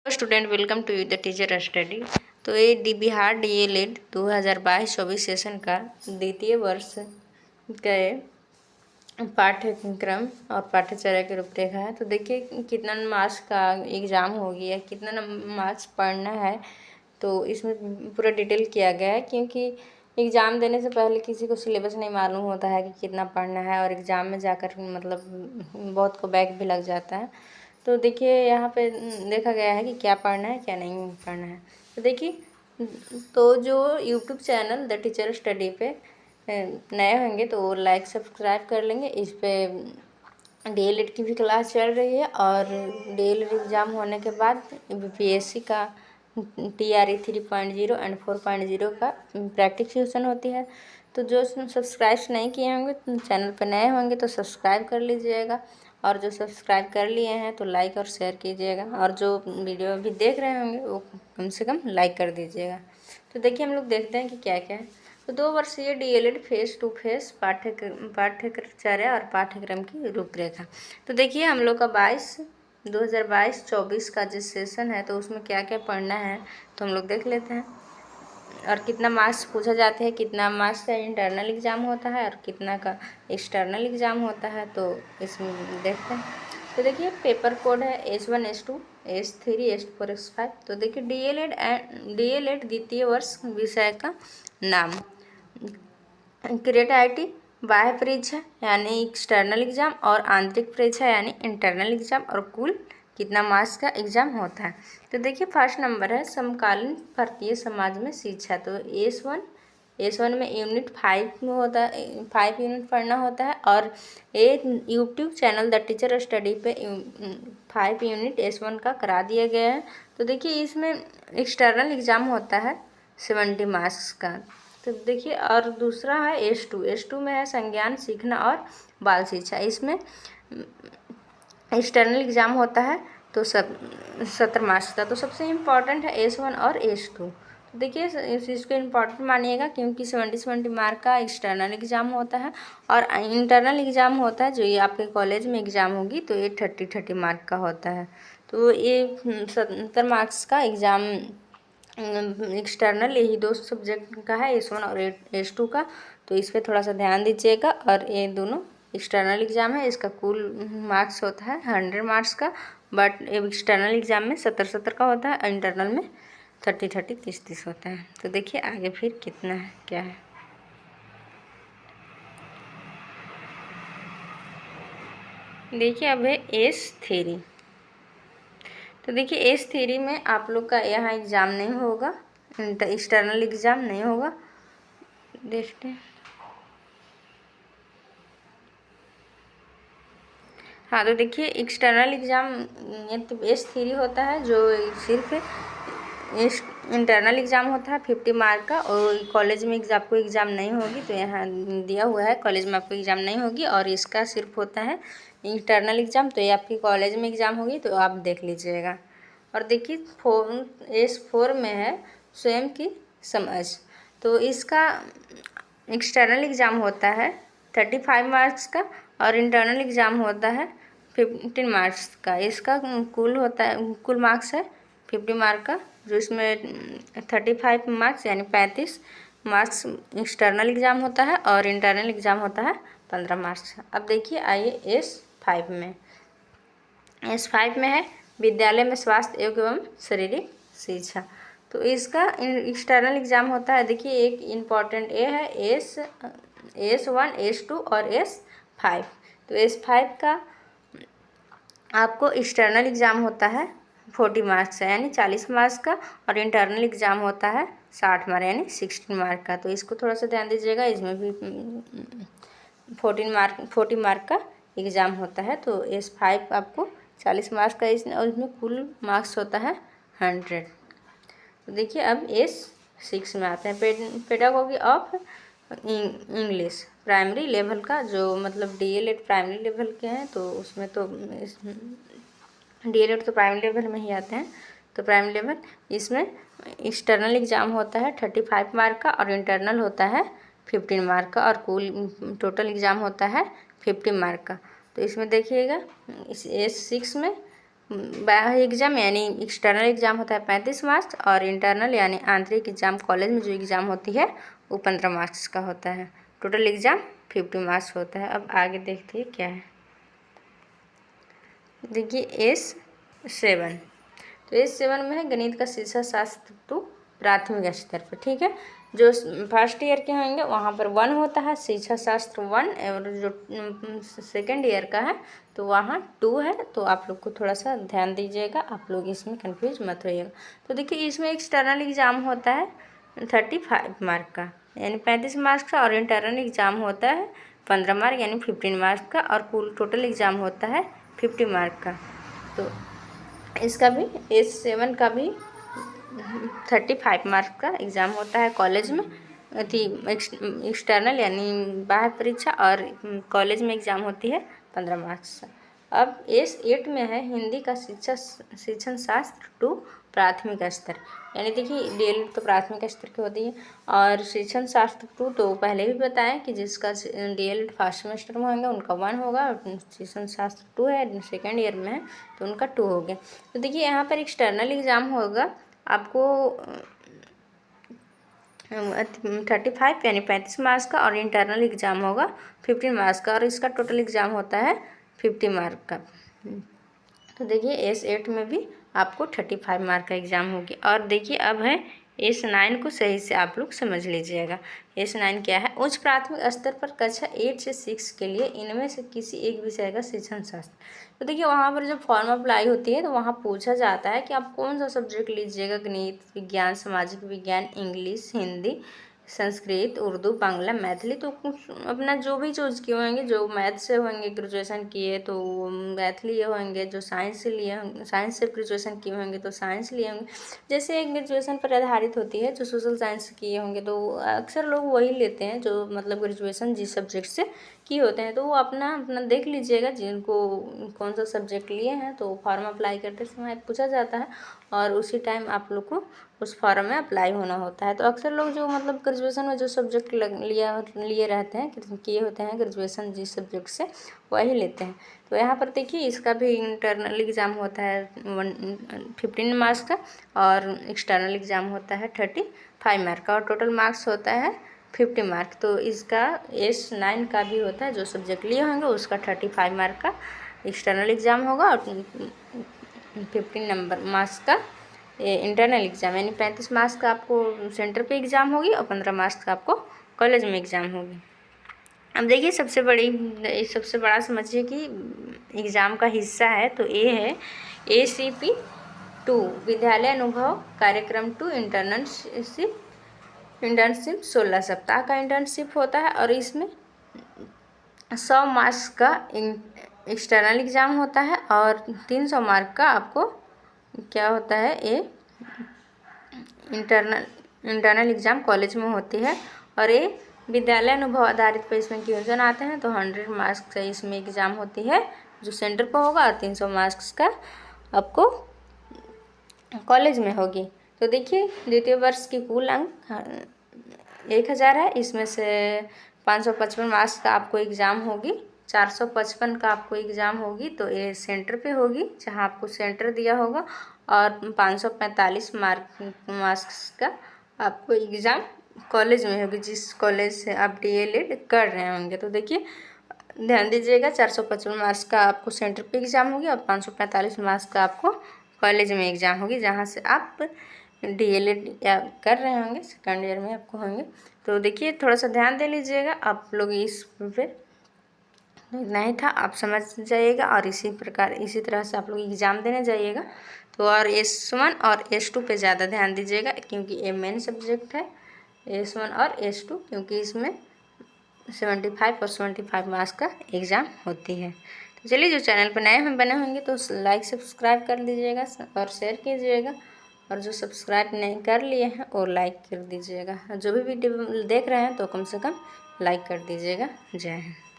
Student welcome to the teacher study. तो ये Bihar DElEd 2022-24 session का द्वितीय वर्ष के पाठ्यक्रम और पाठ्यचर्या की रूपरेखा है। तो देखिए कितना मार्क्स का एग्ज़ाम हो गया, कितना मार्क्स पढ़ना है, तो इसमें पूरा डिटेल किया गया है। क्योंकि एग्ज़ाम देने से पहले किसी को सिलेबस नहीं मालूम होता है कि कितना पढ़ना है, और एग्ज़ाम में जाकर मतलब बहुत को बैक भी लग जाता है। तो देखिए यहाँ पे देखा गया है कि क्या पढ़ना है क्या नहीं पढ़ना है। तो देखिए तो जो YouTube channel the teacher study पे नए होंगे तो लाइक सब्सक्राइब कर लेंगे। इस पे डीएलएड की भी क्लास चल रही है, और डीएलएड एग्ज़ाम होने के बाद बीपीएससी का TRE 3.0 एंड 4.0 का प्रैक्टिस सेशन होती है। तो जो सब्सक्राइब नहीं किए होंगे, चैनल पर नए होंगे तो सब्सक्राइब कर लीजिएगा, और जो सब्सक्राइब कर लिए हैं तो लाइक और शेयर कीजिएगा, और जो वीडियो अभी देख रहे होंगे वो कम से कम लाइक कर दीजिएगा। तो देखिए हम लोग देखते हैं कि क्या क्या है। तो 2 वर्षीय डीएलएड फेस टू फेस पाठ्यचर्या और पाठ्यक्रम की रूपरेखा। तो देखिए हम लोग का 2022-24 का जो सेशन है तो उसमें क्या क्या पढ़ना है तो हम लोग देख लेते हैं। और कितना मार्क्स पूछा जाता है, कितना मार्क्स का इंटरनल एग्ज़ाम होता है और कितना का एक्सटर्नल एग्ज़ाम होता है, तो इसमें देखते हैं। तो देखिए पेपर कोड है H1 H2 H3 H4 H5। तो देखिए डीएलएड द्वितीय वर्ष विषय का नाम क्रिएट बाह्य परीक्षा यानी एक्सटर्नल एग्ज़ाम, और आंतरिक परीक्षा यानी इंटरनल एग्ज़ाम, और कुल कितना मार्क्स का एग्ज़ाम होता है। तो देखिए फर्स्ट नंबर है समकालीन भारतीय समाज में शिक्षा। तो एस वन में यूनिट 5 में होता है, 5 यूनिट पढ़ना होता है, और एक YouTube channel the teacher study पे 5 यूनिट S1 का करा दिया गया है। तो देखिए इसमें एक्सटर्नल एग्ज़ाम होता है 70 मार्क्स का। तो देखिए और दूसरा है S2 में है संज्ञान सीखना और बाल शिक्षा। इसमें एक्सटर्नल एग्ज़ाम होता है तो 70 मार्क्स का। तो सबसे इम्पॉर्टेंट है S1 और S2। तो देखिए इस इसको इम्पॉर्टेंट मानिएगा, क्योंकि 70 मार्क का एक्सटर्नल एग्ज़ाम होता है, और इंटरनल एग्ज़ाम होता है जो ये आपके कॉलेज में एग्ज़ाम होगी तो ये 30 मार्क का होता है। तो ये 70 मार्क्स का एग्ज़ाम एक्सटर्नल यही 2 सब्जेक्ट का है, S1 और S2 का। तो इस पर थोड़ा सा ध्यान दीजिएगा। और ये दोनों एक्सटर्नल एग्ज़ाम है, इसका कुल मार्क्स होता है 100 मार्क्स का, बट एक्सटर्नल एग्ज़ाम में 70 का होता है, इंटरनल में 30 30 होता है। तो देखिए आगे फिर कितना है क्या है। देखिए अब है S3। तो देखिए S3 में आप लोग का यहाँ एग्ज़ाम नहीं होगा, एक्सटर्नल एग्ज़ाम नहीं होगा। देखते हैं। हाँ तो देखिए एक्सटर्नल एग्ज़ाम तो S3 होता है, जो सिर्फ इंटरनल एग्ज़ाम होता है 50 मार्क का, और कॉलेज में आपको एग्ज़ाम नहीं होगी। तो यहाँ दिया हुआ है कॉलेज में आपको एग्ज़ाम नहीं होगी, और इसका सिर्फ होता है इंटरनल एग्ज़ाम। तो ये आपकी कॉलेज में एग्ज़ाम होगी, तो आप देख लीजिएगा। और देखिए S4 में है स्वयं की समझ। तो इसका एक्सटर्नल एग्ज़ाम होता है 35 मार्क्स का, और इंटरनल एग्ज़ाम होता है 15 मार्क्स का। इसका कुल होता है, कुल मार्क्स है 50 मार्क का, जो इसमें 35 मार्क्स यानी 35 मार्क्स एक्सटर्नल एग्ज़ाम होता है, और इंटरनल एग्ज़ाम होता है 15 मार्क्स। अब देखिए आइए S5 में। S5 में है विद्यालय में स्वास्थ्य एवं शारीरिक शिक्षा। तो इसका एक्सटर्नल एग्ज़ाम होता है। देखिए एक इम्पॉर्टेंट ए है S1 S2 और S5। तो S5 का आपको एक्सटर्नल एग्ज़ाम होता है 40 मार्क्स का यानी 40 मार्क्स का, और इंटरनल एग्ज़ाम होता है 60 मार्क यानी 16 मार्क का। तो इसको थोड़ा सा ध्यान दीजिएगा, इसमें भी 40 मार्क का एग्ज़ाम होता है। तो S5 आपको 40 मार्क्स का और इसमें कुल मार्क्स होता है 100। तो देखिए अब S6 में आते हैं pedagogy of English primary level का, जो मतलब डीएलएड प्राइमरी लेवल के हैं। तो उसमें तो डीएलएड तो प्राइमरी लेवल में ही आते हैं। तो प्राइमरी लेवल इसमें एक्सटर्नल एग्ज़ाम होता है 35 मार्क का, और इंटरनल होता है 15 मार्क का, और कुल टोटल एग्ज़ाम होता है 50 मार्क का। तो इसमें देखिएगा इस S6 में बाह्य एग्ज़ाम यानी एक्सटर्नल एग्ज़ाम होता है 35 मार्क्स, और इंटरनल यानी आंतरिक एग्ज़ाम कॉलेज में जो एग्ज़ाम होती है वो 15 मार्क्स का होता है। टोटल एग्ज़ाम 50 मार्क्स होता है। अब आगे देखते हैं क्या है। देखिए S7, तो S7 में है गणित का शिक्षा शास्त्र 2 प्राथमिक स्तर पर, ठीक है। जो फर्स्ट ईयर के होंगे वहाँ पर 1 होता है शिक्षा शास्त्र 1, और जो सेकेंड ईयर का है तो वहाँ 2 है। तो आप लोग को थोड़ा सा ध्यान दीजिएगा, आप लोग इसमें कंफ्यूज मत होइएगा। तो देखिए इसमें एक्सटर्नल एग्ज़ाम होता है 35 मार्क का यानी 35 मार्क्स का, और इंटरनल एग्ज़ाम होता है 15 मार्क यानी 15 मार्क्स का, और कुल टोटल एग्ज़ाम होता है 50 मार्क का। तो इसका भी S7 का भी 35 मार्क्स का एग्ज़ाम होता है कॉलेज में, थी एक्सटर्नल यानी बाह्य परीक्षा, और कॉलेज में एग्ज़ाम होती है 15 मार्क्स। अब S8 में है हिंदी का शिक्षण शास्त्र 2 प्राथमिक स्तर, यानी देखिए DL तो प्राथमिक स्तर की होती है, और शिक्षण शास्त्र 2 तो पहले भी बताएं कि जिसका DL फर्स्ट सेमेस्टर में होंगे उनका 1 होगा, और शिक्षण शास्त्र 2 है सेकेंड ईयर में है तो उनका 2 हो गया। तो देखिए यहाँ पर एक्सटर्नल एग्ज़ाम होगा आपको 35 यानी 35 मार्क्स का, और इंटरनल एग्ज़ाम होगा 15 मार्क्स का, और इसका टोटल एग्ज़ाम होता है 50 मार्क का। तो देखिए S8 में भी आपको 35 मार्क का एग्ज़ाम होगी। और देखिए अब है S9 को सही से आप लोग समझ लीजिएगा। S9 क्या है? उच्च प्राथमिक स्तर पर कक्षा 8 से 6 के लिए इनमें से किसी एक विषय का शिक्षण शास्त्र। तो देखिए वहाँ पर जब फॉर्म अप्लाई होती है तो वहाँ पूछा जाता है कि आप कौन सा सब्जेक्ट लीजिएगा, गणित, विज्ञान, सामाजिक विज्ञान, इंग्लिश, हिंदी, संस्कृत, उर्दू, बांग्ला, मैथिली। तो अपना जो भी चूज़ किए होंगे, जो मैथ से होंगे ग्रेजुएशन किए तो मैथ लिए होंगे, जो साइंस से लिए साइंस से ग्रेजुएशन किए होंगे तो साइंस लिए होंगे। जैसे ग्रेजुएशन पर आधारित होती है, जो सोशल साइंस किए होंगे तो अक्सर लोग वही लेते हैं जो मतलब ग्रेजुएशन जिस सब्जेक्ट से किए होते हैं। तो वो अपना अपना देख लीजिएगा जिनको कौन सा सब्जेक्ट लिए हैं, तो फॉर्म अप्लाई करते समय पूछा जाता है और उसी टाइम आप लोग को उस फॉर्म में अप्लाई होना होता है। तो अक्सर लोग जो मतलब ग्रेजुएशन में जो सब्जेक्ट लिए रहते हैं, किए होते हैं ग्रेजुएशन जिस सब्जेक्ट से, वही लेते हैं। तो यहाँ पर देखिए इसका भी इंटरनल एग्ज़ाम होता है 15 मार्क्स का, और एक्सटर्नल एग्ज़ाम होता है 35 मार्क का, और टोटल मार्क्स होता है 50 मार्क। तो इसका S9 का भी होता है, जो सब्जेक्ट लिए होंगे उसका 35 मार्क का एक्सटर्नल एग्ज़ाम होगा, और 15 नंबर मार्क्स का इंटरनल एग्ज़ाम, यानी 35 मार्क्स का आपको सेंटर पे एग्ज़ाम होगी और 15 मार्क्स का आपको कॉलेज में एग्ज़ाम होगी। अब देखिए सबसे बड़ा समझिए कि एग्ज़ाम का हिस्सा है, तो ये है ACP 2 विद्यालय अनुभव कार्यक्रम 2 इंटर्नशिप 16 सप्ताह का इंटर्नशिप होता है, और इसमें 100 मार्क्स का एक्सटर्नल एग्ज़ाम होता है, और 300 मार्क का आपको क्या होता है, ये इंटरनल एग्ज़ाम कॉलेज में होती है। और ये विद्यालय अनुभव आधारित पर इसमें क्वेश्चन आते हैं, तो 100 मार्क्स का इसमें एग्ज़ाम होती है जो सेंटर पर होगा, और 300 मार्क्स का आपको कॉलेज में होगी। तो देखिए द्वितीय वर्ष की कुल अंक 1000 है, इसमें से 555 मार्क्स का आपको एग्ज़ाम होगी, 455 का आपको एग्ज़ाम होगी, तो ये सेंटर पे होगी जहाँ आपको सेंटर दिया होगा, और 545 मार्क्स का आपको एग्ज़ाम कॉलेज में होगी जिस कॉलेज से आप DLED कर रहे होंगे। तो देखिए ध्यान दीजिएगा 455 मार्क्स का आपको सेंटर पे एग्ज़ाम होगी, और 545 मार्क्स का आपको कॉलेज में एग्ज़ाम होगी जहाँ से आप DLED या कर रहे होंगे, सेकेंड ईयर में आपको होंगे। तो देखिए थोड़ा सा ध्यान दे लीजिएगा आप लोग इस पे। इतना ही था, आप समझ जाइएगा, और इसी तरह से आप लोग एग्ज़ाम देने जाइएगा। तो और S1 और S2 पे ज़्यादा ध्यान दीजिएगा, क्योंकि ये मेन सब्जेक्ट है S1 और S2, क्योंकि इसमें 75 और 75 मार्क्स का एग्ज़ाम होती है। तो चलिए, जो चैनल पर नए हम बने होंगे तो लाइक सब्सक्राइब कर लीजिएगा और शेयर कीजिएगा, और जो सब्सक्राइब नहीं कर लिए हैं वो लाइक कर दीजिएगा। जो भी वीडियो देख रहे हैं तो कम से कम लाइक कर दीजिएगा। जय हिंद।